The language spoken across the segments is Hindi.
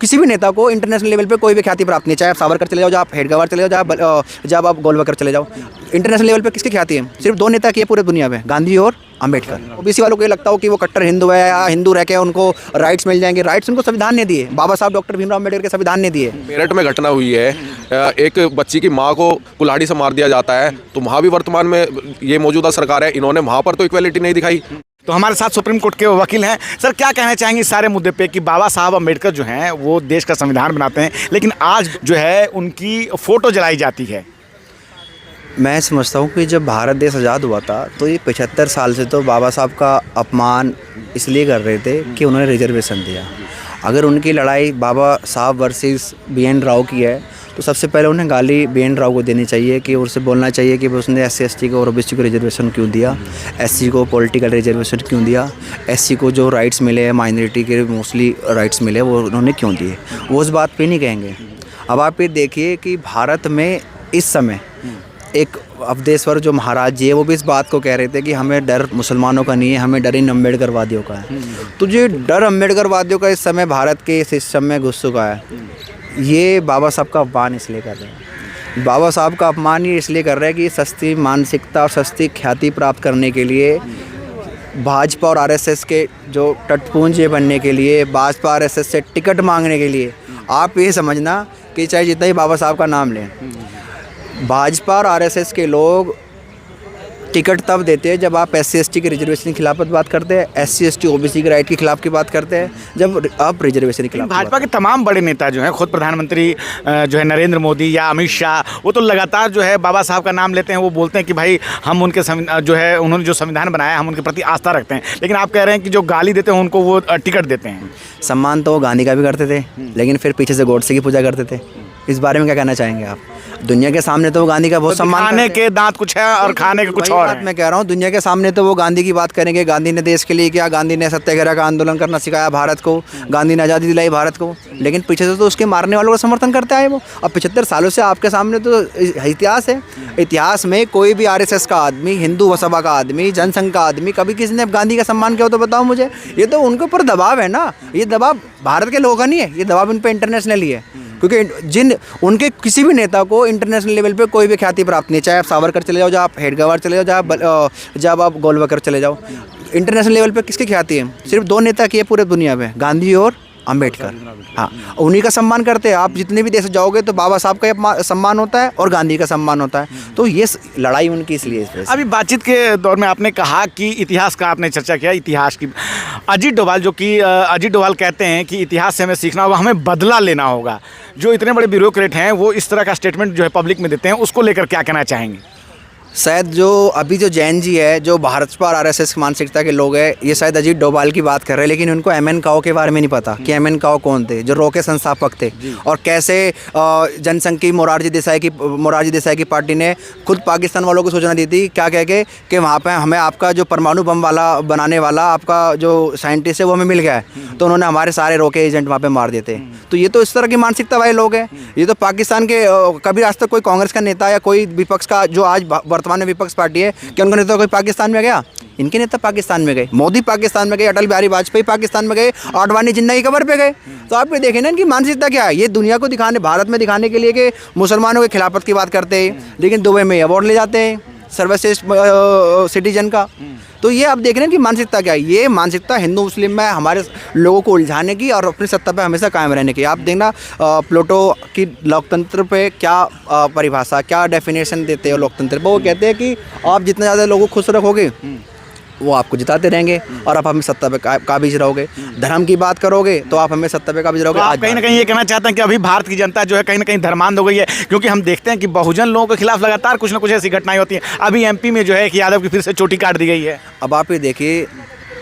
किसी भी नेता को इंटरनेशनल लेवल पे कोई भी ख्याति प्राप्त नहीं है। चाहे आप सावरकर चले जाओ, आप हेडगेवार चले जाओ, जब आप गोलवकर चले जाओ, इंटरनेशनल लेवल पे किसकी ख्याति है? सिर्फ दो नेता की है पूरे दुनिया में, गांधी और अम्बेडकर। ओबीसी वालों को ये लगता हो कि वो कट्टर हिंदू है या हिंदू रह के उनको राइट्स मिल जाएंगे। राइट्स उनको संविधान ने दिए, बाबा साहब डॉक्टर भीमराव अम्बेडकर के संविधान ने दिए। मेरठ में घटना हुई है, एक बच्ची की माँ को कुल्हाड़ी से मार दिया जाता है, तो वहाँ भी वर्तमान में ये मौजूदा सरकार है, इन्होंने वहाँ पर तो इक्वलिटी नहीं दिखाई। तो हमारे साथ सुप्रीम कोर्ट के वकील हैं। सर, क्या कहना चाहेंगे इस सारे मुद्दे पे कि बाबा साहब अम्बेडकर जो हैं वो देश का संविधान बनाते हैं, लेकिन आज जो है उनकी फ़ोटो जलाई जाती है? मैं समझता हूँ कि जब भारत देश आज़ाद हुआ था तो ये 75 साल से तो बाबा साहब का अपमान इसलिए कर रहे थे कि उन्होंने रिजर्वेशन दिया। अगर उनकी लड़ाई बाबा साहब वर्सेस BN राव की है तो सबसे पहले उन्हें गाली BN राव को देनी चाहिए कि उससे बोलना चाहिए कि उसने SC ST को और OBC को रिजर्वेशन क्यों दिया, SC को पॉलिटिकल रिजर्वेशन क्यों दिया, SC को जो राइट्स मिले हैं, माइनॉरिटी के मोस्टली राइट्स मिले वो उन्होंने क्यों दिए, वो उस बात पे नहीं कहेंगे। अब आप ये देखिए कि भारत में इस समय एक अवधेश्वर जो महाराज जी है वो भी इस बात को कह रहे थे कि हमें डर मुसलमानों का नहीं है, हमें डर इन अम्बेडकरवादियों का है। तो जो डर अम्बेडकरवादियों का इस समय भारत के सिस्टम में घुस चुका है, ये बाबा साहब का अपमान इसलिए कर रहे हैं। बाबा साहब का अपमान ये इसलिए कर रहे हैं कि सस्ती मानसिकता और सस्ती ख्याति प्राप्त करने के लिए भाजपा और RSS के जो टटपुंजे बनने के लिए, भाजपा RSS से टिकट मांगने के लिए, आप ये समझना कि चाहे जितना ही बाबा साहब का नाम लें, भाजपा और RSS के लोग टिकट तब देते हैं जब आप SC ST के रिजर्वेशन के खिलाफ बात करते हैं, SC ST OBC के राइट के खिलाफ की बात करते हैं, जब आप रिजर्वेशन के खिलाफ। भाजपा के तमाम बड़े नेता जो हैं, खुद प्रधानमंत्री जो है नरेंद्र मोदी या अमित शाह, वो तो लगातार जो है बाबा साहब का नाम लेते हैं। वो बोलते हैं कि भाई हम उनके जो है उन्होंने जो संविधान बनाया हम उनके प्रति आस्था रखते हैं, लेकिन आप कह रहे हैं कि जो गाली देते हैं उनको वो टिकट देते हैं। सम्मान तो गांधी का भी करते थे, लेकिन फिर पीछे से गॉडसे की पूजा करते थे। इस बारे में क्या कहना चाहेंगे आप? दुनिया के सामने तो वो गांधी का बहुत सम्मान, खाने के दांत कुछ है और खाने के कुछ और है। मैं कह रहा हूँ दुनिया के सामने तो वो गांधी की बात करेंगे, गांधी ने देश के लिए किया, गांधी ने सत्याग्रह का आंदोलन करना सिखाया भारत को, गांधी ने आज़ादी दिलाई भारत को, लेकिन पीछे से तो उसके मारने वालों का समर्थन करते आए वो। अब 75 सालों से आपके सामने तो इतिहास है। इतिहास में कोई भी RSS का आदमी, हिंदू सभा का आदमी, जनसंघ का आदमी, कभी किसी ने गांधी का सम्मान किया हो तो बताओ मुझे। ये तो उनके ऊपर दबाव है ना, ये दबाव भारत के लोगों का नहीं है, ये दबाव उन पर इंटरनेशनली है। क्योंकि उनके किसी भी नेता को इंटरनेशनल लेवल पे कोई भी ख्याति प्राप्त नहीं है। चाहे आप सावरकर चले जाओ, आप हेडगेवार चले जाओ, जब आप गोलवकर चले जाओ, इंटरनेशनल लेवल पे किसकी ख्याति है? सिर्फ दो नेता की है पूरे दुनिया में, गांधी और अम्बेडकर। हाँ, उन्हीं का सम्मान करते हैं। आप जितने भी देश जाओगे तो बाबा साहब का सम्मान होता है और गांधी का सम्मान होता है। तो ये लड़ाई उनकी इसलिए है। अभी बातचीत के दौर में आपने कहा कि इतिहास का आपने चर्चा किया, इतिहास की। अजीत डोभाल जो कि अजीत डोभाल कहते हैं कि इतिहास से हमें सीखना होगा, हमें बदला लेना होगा। जो इतने बड़े ब्यूरोक्रेट हैं वो इस तरह का स्टेटमेंट जो है पब्लिक में देते हैं, उसको लेकर क्या कहना चाहेंगे? शायद जो अभी जो जैन जी है, जो भाजपा और RSS मानसिकता के लोग हैं, ये शायद अजीत डोभाल की बात कर रहे हैं, लेकिन उनको MN काओ के बारे में नहीं पता कि MN काओ कौन थे, जो रो के संस्थापक थे, और कैसे जनसंघ की मोरारजी देसाई की पार्टी ने खुद पाकिस्तान वालों को सूचना दी थी, क्या कह के कि वहाँ पे हमें आपका जो परमाणु बम वाला बनाने वाला आपका जो साइंटिस्ट है वो हमें मिल गया है, तो उन्होंने हमारे सारे रोके एजेंट वहाँ पर मार दिए थे। तो ये तो इस तरह की मानसिकता वाले लोग हैं। ये तो पाकिस्तान के कभी आज तक कोई कांग्रेस का नेता या कोई विपक्ष का, जो आज वर्तमान में विपक्ष पार्टी है, कि उनका नेता कोई पाकिस्तान में गया? इनके नेता पाकिस्तान में गए, मोदी पाकिस्तान में गए, अटल बिहारी वाजपेयी पाकिस्तान में गए, आडवाणी जिन्ना की कबर पे गए। तो आप ये देखें ना इनकी मानसिकता क्या है। ये दुनिया को दिखाने, भारत में दिखाने के लिए कि मुसलमानों के खिलाफत की बात करते हैं, लेकिन दुबई में अवार्ड ले जाते हैं सर्वश्रेष्ठ सिटीजन का। तो ये आप देख रहे हैं कि मानसिकता क्या है। ये मानसिकता हिंदू मुस्लिम में हमारे लोगों को उलझाने की और अपनी सत्ता पे हमेशा कायम रहने की। आप देखना प्लेटो की लोकतंत्र पे क्या परिभाषा, क्या डेफिनेशन देते हो लोकतंत्र पे। वो कहते हैं कि आप जितना ज़्यादा लोगों को खुश रखोगे वो आपको जिताते रहेंगे और आप हमें सत्ता पे काबिज रहोगे। धर्म की बात करोगे तो आप हमें सत्ता पे काबिज रहोगे। तो आप कहीं ना कहीं ये कहना चाहते हैं कि अभी भारत की जनता जो है कहीं ना कहीं धर्मांध हो गई है, क्योंकि हम देखते हैं कि बहुजन लोगों के खिलाफ लगातार कुछ ना कुछ ऐसी घटनाएं होती हैं। अभी MP में जो है कि यादव की फिर से चोटी काट दी गई है। अब आप ये देखिए,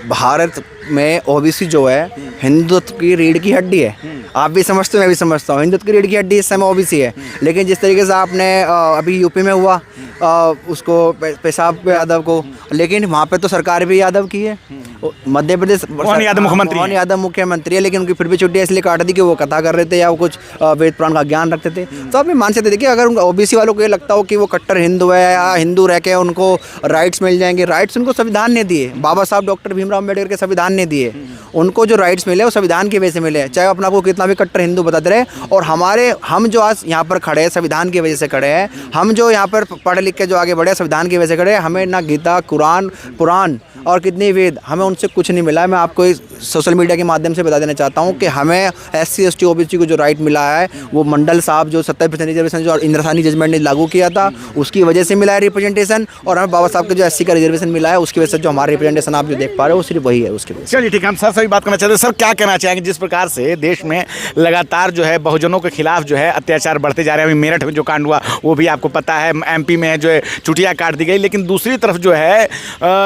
भारत में OBC जो है हिंदुत्व की रीढ़ की हड्डी है। आप भी समझते हो, मैं भी समझता हूँ, हिंदुत्व की रीढ़ की हड्डी इस समय OBC है। लेकिन जिस तरीके से आपने अभी UP में हुआ उसको पेशाब यादव को, लेकिन वहाँ पे तो सरकार भी यादव की है। मध्य प्रदेश मोहन यादव मुख्यमंत्री मोहन हैं। यादव मुख्यमंत्री है, लेकिन उनकी फिर भी छुट्टियां इसलिए काट दी कि वो कथा कर रहे थे या वो कुछ वेद पुराण का ज्ञान रखते थे। तो आप भी मान सकते थे कि अगर ओबीसी वालों को ये लगता हो कि वो कट्टर हिंदू है या हिंदू रह के उनको राइट्स मिल जाएंगे, राइट्स उनको संविधान ने दिए, बाबा साहब डॉक्टर भीमराव अम्बेडकर के संविधान ने दिए। उनको जो राइट्स मिले वो संविधान की वजह से मिले, चाहे अपना को कितना भी कट्टर हिंदू बताते रहे। और हम जो आज यहाँ पर खड़े हैं संविधान की वजह से खड़े हैं, हम जो यहाँ पर पढ़ लिख के जो आगे बढ़े संविधान की वजह से खड़े हैं। हमें ना गीता, कुरान, पुराण और कितनी वेद, हमें उनसे कुछ नहीं मिला है। मैं आपको इस सोशल मीडिया के माध्यम से बता देना चाहता हूँ कि हमें SC ST OBC को जो राइट मिला है वो मंडल साहब जो 70% रिजर्वेशन जो इंद्रसानी जजमेंट ने लागू किया था उसकी वजह से मिला है रिप्रेजेंटेशन, और हमें बाबा साहब के जो SC का रिजर्वेशन मिला है उसकी वजह से जो हमारा रिप्रेजेंटेशन आप जो देख पा रहे हो वो सिर्फ वही है उसकी वजह से। चलिए ठीक है, हम सर से भी बात करना चाहते हैं। सर क्या कहना चाहेंगे जिस प्रकार से देश में लगातार जो है बहुजनों के खिलाफ जो है अत्याचार बढ़ते जा रहे हैं। अभी मेरठ में जो कांड हुआ वो भी आपको पता है, MP में जो है चुटिया काट दी गई, लेकिन दूसरी तरफ जो है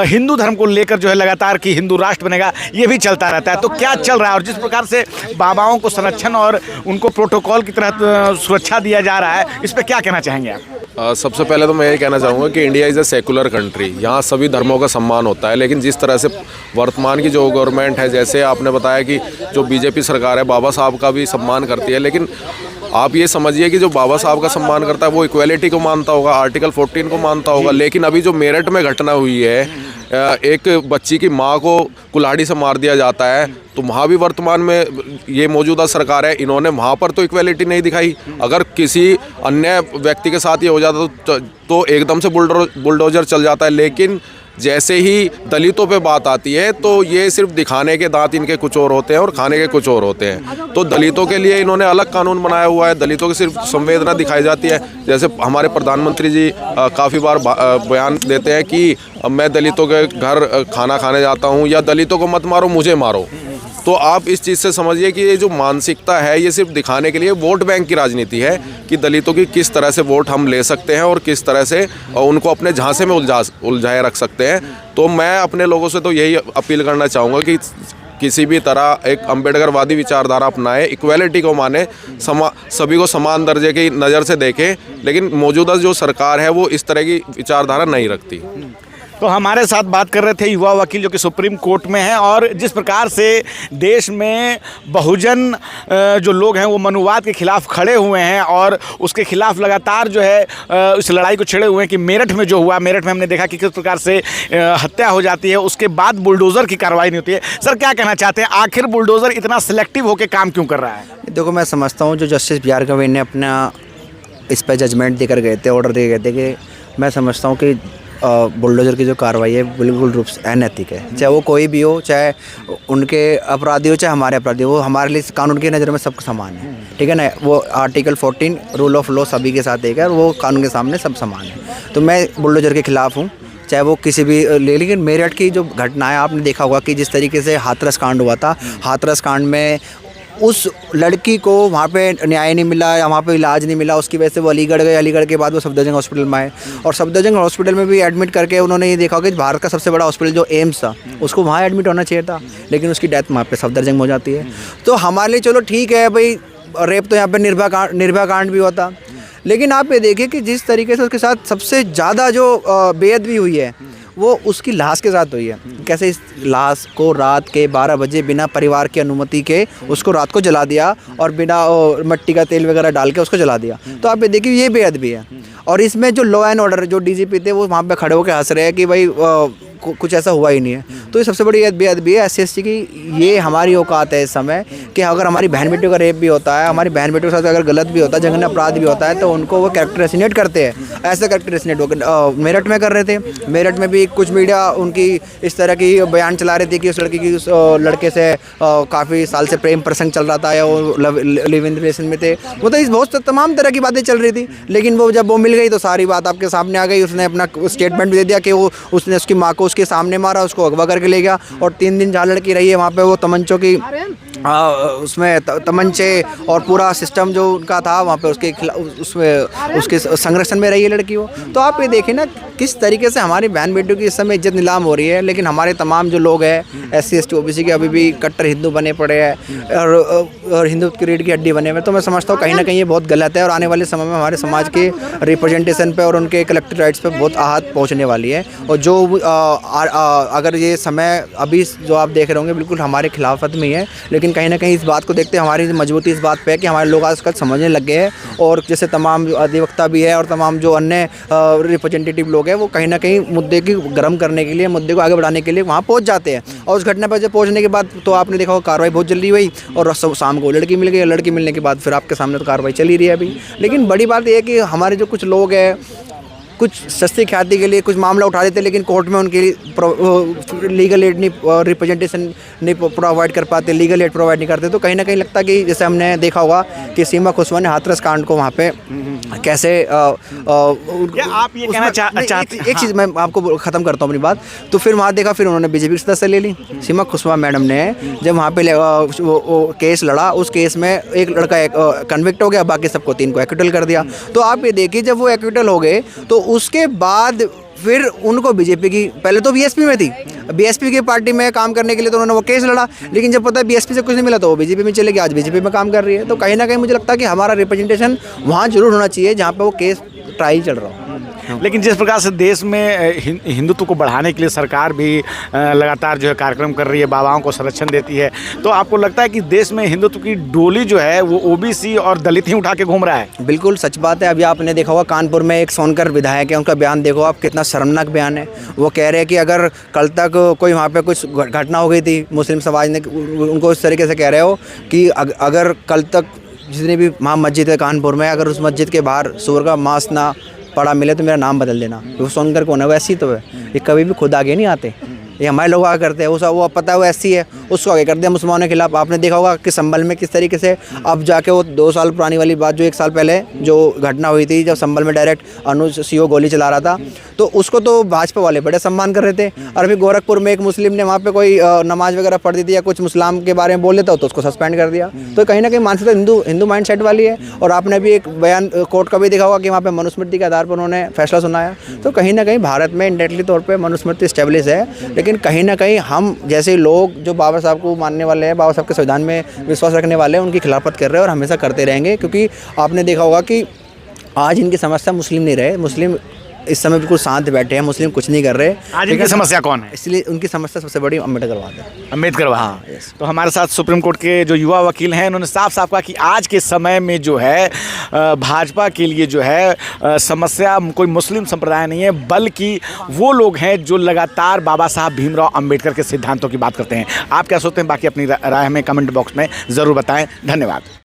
हिंदू धर्म को लेकर जो है लगातार कि हिंदू राष्ट्र बनेगा ये भी चलता रहता है। तो क्या चल रहा है, और जिस प्रकार से बाबाओं को संरक्षण और उनको प्रोटोकॉल की तरह सुरक्षा दिया जा रहा है, इस पर क्या कहना चाहेंगे आप? सबसे पहले तो मैं ये कहना चाहूँगा कि India is a secular country, यहाँ सभी धर्मों का सम्मान होता है। लेकिन जिस तरह से वर्तमान की जो गवर्नमेंट है, जैसे आपने बताया कि जो BJP सरकार है बाबा साहब का भी सम्मान करती है, लेकिन आप ये समझिए कि जो बाबा साहब का सम्मान करता है वो इक्वलिटी को मानता होगा, आर्टिकल 14 को मानता होगा। लेकिन अभी जो मेरठ में घटना हुई है, एक बच्ची की माँ को कुल्हाड़ी से मार दिया जाता है, तो वहाँ भी वर्तमान में ये मौजूदा सरकार है, इन्होंने वहाँ पर तो इक्वलिटी नहीं दिखाई। अगर किसी अन्य व्यक्ति के साथ ये हो जाता तो एकदम से बुलडोजर चल जाता है। लेकिन जैसे ही दलितों पे बात आती है तो ये सिर्फ दिखाने के दांत इनके कुछ और होते हैं और खाने के कुछ और होते हैं। तो दलितों के लिए इन्होंने अलग कानून बनाया हुआ है, दलितों की सिर्फ संवेदना दिखाई जाती है। जैसे हमारे प्रधानमंत्री जी काफ़ी बार बयान देते हैं कि मैं दलितों के घर खाना खाने जाता हूँ, या दलितों को मत मारो मुझे मारो। तो आप इस चीज़ से समझिए कि ये जो मानसिकता है ये सिर्फ दिखाने के लिए वोट बैंक की राजनीति है कि दलितों की किस तरह से वोट हम ले सकते हैं और किस तरह से उनको अपने झांसे में उलझाए रख सकते हैं। तो मैं अपने लोगों से तो यही अपील करना चाहूँगा कि किसी भी तरह एक अम्बेडकरवादी विचारधारा अपनाएं, इक्वलिटी को माने, सभी को समान दर्जे की नज़र से देखें। लेकिन मौजूदा जो सरकार है वो इस तरह की विचारधारा नहीं रखती। तो हमारे साथ बात कर रहे थे युवा वकील जो कि सुप्रीम कोर्ट में हैं, और जिस प्रकार से देश में बहुजन जो लोग हैं वो मनुवाद के खिलाफ खड़े हुए हैं और उसके खिलाफ लगातार जो है इस लड़ाई को छेड़े हुए हैं कि मेरठ में जो हुआ, मेरठ में हमने देखा कि किस प्रकार से हत्या हो जाती है, उसके बाद बुलडोज़र की कार्रवाई नहीं होती है। सर क्या कहना चाहते हैं, आखिर बुलडोज़र इतना सिलेक्टिव होकर काम क्यों कर रहा है? देखो, मैं समझता हूँ जो जस्टिस BR गवई ने अपना इस पर जजमेंट देकर गए थे, ऑर्डर दे गए थे, कि मैं समझता हूँ कि बुलडोज़र की जो कार्रवाई है बिल्कुल रूप से अनैतिक है। चाहे वो कोई भी हो, चाहे उनके अपराधी हो चाहे हमारे अपराधी हो, वो हमारे लिए कानून की नज़र में सब समान है, ठीक है ना। वो आर्टिकल 14 रूल ऑफ लॉ सभी के साथ एक है और वो कानून के सामने सब समान है। तो मैं बुलडोज़र के खिलाफ़ हूँ, चाहे वो किसी भी लेकिन मेरठ की जो घटना है आपने देखा होगा कि जिस तरीके से हाथरस कांड हुआ था, हाथरस कांड में उस लड़की को वहाँ पे न्याय नहीं मिला या वहाँ पे इलाज नहीं मिला, उसकी वजह से वो अलीगढ़ गए, अलीगढ़ के बाद वो सफदरजंग हॉस्पिटल में आए और सफदरजंग हॉस्पिटल में भी एडमिट करके उन्होंने ये देखा कि भारत का सबसे बड़ा हॉस्पिटल जो एम्स था उसको वहाँ एडमिट होना चाहिए था, लेकिन उसकी डेथ वहाँ पे सफदरजंग में हो जाती है। तो हमारे लिए चलो ठीक है भाई, रेप तो यहाँ पर निर्भया कांड भी होता, लेकिन आप ये देखिए कि जिस तरीके से उसके साथ सबसे ज़्यादा जो बेअदबी हुई है वो उसकी लाश के साथ हुई है। कैसे इस लाश को रात के 12 बजे बिना परिवार की अनुमति के उसको रात को जला दिया और बिना मिट्टी का तेल वगैरह डाल के उसको जला दिया। तो आप ये देखिए ये बेअदबी है। और इसमें जो लॉ एंड ऑर्डर जो DGP थे वो वहाँ पे खड़े होकर हंस रहे हैं कि भाई कुछ ऐसा हुआ ही नहीं है। तो ये सबसे बड़ी बेअदबी है SC ST की। ये हमारी औकात है इस समय कि अगर हमारी बहन बेटियों का रेप भी होता है, हमारी बहन बेटियों के साथ अगर गलत भी होता है, जघन्य अपराध भी होता है, तो उनको वो कैरेक्टर एसिनेट करते हैं। ऐसा कैरेक्टर एसिनेट मेरठ में कर रहे थे। मेरठ में भी कुछ मीडिया उनकी इस तरह की बयान चला रही थी कि उस लड़की की उस लड़के से काफ़ी साल से प्रेम प्रसंग चल रहा था या वो लिव इन रिलेशन में थे। वो तो इस बहुत तमाम तरह की बातें चल रही थी, लेकिन वो जब वो मिल गई तो सारी बात आपके सामने आ गई। उसने अपना स्टेटमेंट भी दे दिया कि उसने उसकी माँ को उसके सामने मारा, उसको अगवा करके ले गया और 3 दिन जहाँ लड़की रही है वहाँ पे वो तमंचों की उसमें तमंचे और पूरा सिस्टम जो उनका था वहाँ पे उसमें उसके संरक्षण में रही है लड़की वो। तो आप ये देखिए ना किस तरीके से हमारी बहन बेटियों की इस समय इज्जत नीलाम हो रही है, लेकिन हमारे तमाम जो लोग हैं SC ST OBC के अभी भी कट्टर हिंदू बने पड़े हैं और हिंदू की रीढ़ की हड्डी बने हुए। तो मैं समझता हूँ कहीं ना कहीं ये बहुत गलत है और आने वाले समय में हमारे समाज के रिप्रेजेंटेशन पे और उनके कलेक्टिव राइट्स पे बहुत आहत पहुँचने वाली है। और जो अगर ये समय अभी जो आप देख रहे होंगे बिल्कुल हमारे खिलाफत में ही है, लेकिन कहीं ना कहीं इस बात को देखते हमारी मजबूती इस बात पे है कि हमारे लोग आजकल समझने लग गए हैं और जैसे तमाम जो अधिवक्ता भी है और तमाम जो अन्य रिप्रेजेंटेटिव लोग हैं वो कहीं ना कहीं मुद्दे की गर्म करने के लिए, मुद्दे को आगे बढ़ाने के लिए वहाँ पहुँच जाते हैं। और उस घटना पर जब पहुँचने के बाद तो आपने देखा होगा कार्रवाई बहुत जल्दी हुई और शाम को लड़की मिल गई। लड़की मिलने के बाद फिर आपके सामने तो कार्रवाई चल ही रही है अभी। लेकिन बड़ी बात यह है कि हमारे जो कुछ लोग हैं कुछ सस्ती ख्याति के लिए कुछ मामला उठा देते, लेकिन कोर्ट में उनके लीगल एड नहीं, रिप्रेजेंटेशन नहीं प्रोवाइड कर पाते, लीगल एड प्रोवाइड नहीं करते। तो कहीं ना कहीं लगता कि जैसे हमने देखा होगा कि सीमा खुशवा ने हाथरस कांड को वहाँ पे कैसे आप ये कहना चाहते एक चीज़ मैं आपको ख़त्म करता हूँ अपनी बात। तो फिर वहाँ देखा फिर उन्होंने BJP की सदस्य ले ली। सीमा खुशवा मैडम ने जब वहाँ पे केस लड़ा, उस केस में एक लड़का कन्विक्ट हो गया, बाकी सबको 3 को एक्विटल कर दिया। तो आप ये देखिए जब वो एक्विटल हो गए तो उसके बाद फिर उनको BJP की, पहले तो BSP में थी, BSP की पार्टी में काम करने के लिए तो उन्होंने वो केस लड़ा, लेकिन जब पता है BSP से कुछ नहीं मिला तो वो BJP में चले गए, आज BJP में काम कर रही है। तो कहीं ना कहीं मुझे लगता है कि हमारा रिप्रेजेंटेशन वहाँ जरूर होना चाहिए जहाँ पे वो केस ट्रायल चल रहा हो। लेकिन जिस प्रकार से देश में हिंदुत्व को बढ़ाने के लिए सरकार भी लगातार जो है कार्यक्रम कर रही है, बाबाओं को संरक्षण देती है, तो आपको लगता है कि देश में हिंदुत्व की डोली जो है वो OBC और दलित ही उठा के घूम रहा है? बिल्कुल सच बात है। अभी आपने देखा होगा कानपुर में एक सोनकर विधायक है, उनका बयान देखो आप, कितना शर्मनाक बयान है। वो कह रहे हैं कि अगर कल तक कोई वहाँ पे कुछ घटना हो गई थी, मुस्लिम समाज ने उनको इस तरीके से कह रहे हो कि अगर कल तक जितनी भी वहाँ मस्जिद है कानपुर में, अगर उस मस्जिद के बाहर सूअर का मांस ना पड़ा मिले तो मेरा नाम बदल देना। वो सोनकर कौन है? वो ऐसी तो है, ये कभी भी खुद आगे नहीं आते। ये हमारे लोग आगे करते हैं, वो पता है वो ऐसी है, उसको आगे कर दिया मुसलमानों के खिलाफ। आपने देखा होगा कि संभल में किस तरीके से अब जाके वो 2 साल पुरानी वाली बात, जो 1 साल पहले जो घटना हुई थी जब संभल में डायरेक्ट अनुज CO गोली चला रहा था, तो उसको तो भाजपा वाले बड़े सम्मान कर रहे थे। और अभी गोरखपुर में एक मुस्लिम ने वहाँ पे कोई नमाज वगैरह पढ़ दी थी या कुछ मुस्लिम के बारे में बोल लेता हो तो उसको सस्पेंड कर दिया। तो कहीं ना कहीं मानसिकता हिंदू माइंड सेट वाली है। और आपने भी एक बयान कोर्ट का भी देखा होगा कि वहाँ पे मनुस्मृति के आधार पर उन्होंने फैसला सुनाया। तो कहीं ना कहीं भारत में इंडायरेक्टली तौर पर मनुस्मृति स्टेब्लिश है, लेकिन कहीं ना कहीं हम जैसे लोग जो बाबा साहब को मानने वाले हैं, बाबा साहब के संविधान में विश्वास रखने वाले हैं, उनकी खिलाफत कर रहे हैं और हमेशा करते रहेंगे। क्योंकि आपने देखा होगा कि आज इनकी समस्या मुस्लिम नहीं रहे, मुस्लिम इस समय बिल्कुल शांत बैठे हैं, मुस्लिम कुछ नहीं कर रहे। आज इनकी समस्या कौन है? इसलिए उनकी समस्या सबसे बड़ी अम्बेडकरवाद है। अम्बेडकरवाद। हाँ, यस। तो हमारे साथ सुप्रीम कोर्ट के जो युवा वकील हैं, उन्होंने साफ साफ कहा कि आज के समय में जो है भाजपा के लिए जो है समस्या कोई मुस्लिम संप्रदाय नहीं है, बल्कि वो लोग हैं जो लगातार बाबा साहब भीमराव अम्बेडकर के सिद्धांतों की बात करते हैं। आप क्या सोचते हैं? बाकी अपनी राय हमें कमेंट बॉक्स में ज़रूर बताएं। धन्यवाद।